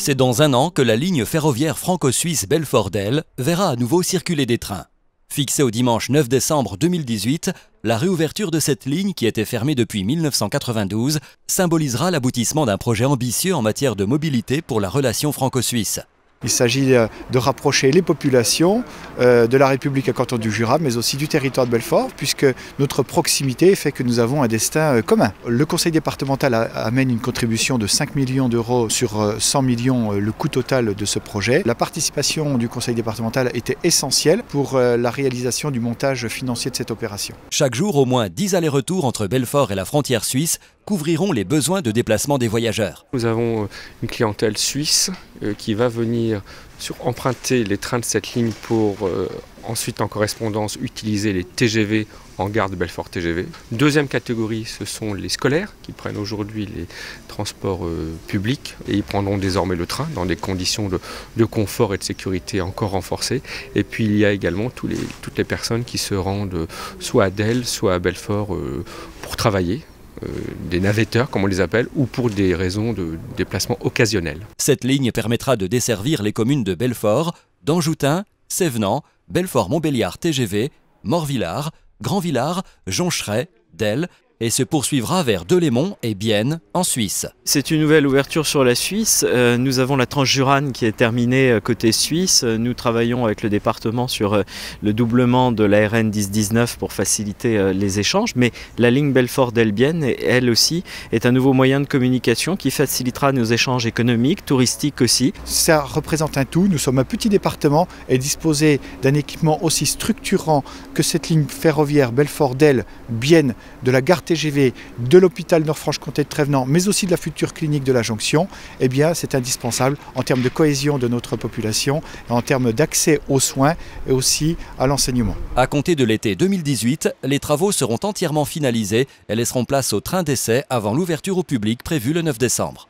C'est dans un an que la ligne ferroviaire franco-suisse Belfort-Delle verra à nouveau circuler des trains. Fixée au dimanche 9 décembre 2018, la réouverture de cette ligne, qui était fermée depuis 1992, symbolisera l'aboutissement d'un projet ambitieux en matière de mobilité pour la relation franco-suisse. Il s'agit de rapprocher les populations de la République à canton du Jura, mais aussi du territoire de Belfort, puisque notre proximité fait que nous avons un destin commun. Le conseil départemental amène une contribution de 5 millions d'euros sur 100 millions, le coût total de ce projet. La participation du conseil départemental était essentielle pour la réalisation du montage financier de cette opération. Chaque jour, au moins 10 allers-retours entre Belfort et la frontière suisse couvriront les besoins de déplacement des voyageurs. Nous avons une clientèle suisse qui va venir emprunter les trains de cette ligne pour ensuite en correspondance utiliser les TGV en gare de Belfort TGV. Deuxième catégorie, ce sont les scolaires qui prennent aujourd'hui les transports publics et ils prendront désormais le train dans des conditions de confort et de sécurité encore renforcées. Et puis il y a également toutes les personnes qui se rendent soit à Delle, soit à Belfort pour travailler. Des navetteurs, comme on les appelle, ou pour des raisons de déplacement occasionnels. Cette ligne permettra de desservir les communes de Belfort, d'Anjoutin, Sévenant, Belfort-Montbéliard TGV, Morvillars, Grand-Villars, Joncheray, Delle, et se poursuivra vers Delémont et Bienne en Suisse. C'est une nouvelle ouverture sur la Suisse. Nous avons la Transjurane qui est terminée côté suisse. Nous travaillons avec le département sur le doublement de la RN 1019 pour faciliter les échanges. Mais la ligne Belfort-Delle-Bienne, elle aussi, est un nouveau moyen de communication qui facilitera nos échanges économiques, touristiques aussi. Ça représente un tout. Nous sommes un petit département et disposer d'un équipement aussi structurant que cette ligne ferroviaire Belfort-Delle-Bienne de la gare TGV, de l'hôpital Nord-Franche-Comté de Trévenans, mais aussi de la future clinique de la Jonction, eh bien c'est indispensable en termes de cohésion de notre population, et en termes d'accès aux soins et aussi à l'enseignement. À compter de l'été 2018, les travaux seront entièrement finalisés et laisseront place au train d'essai avant l'ouverture au public prévue le 9 décembre.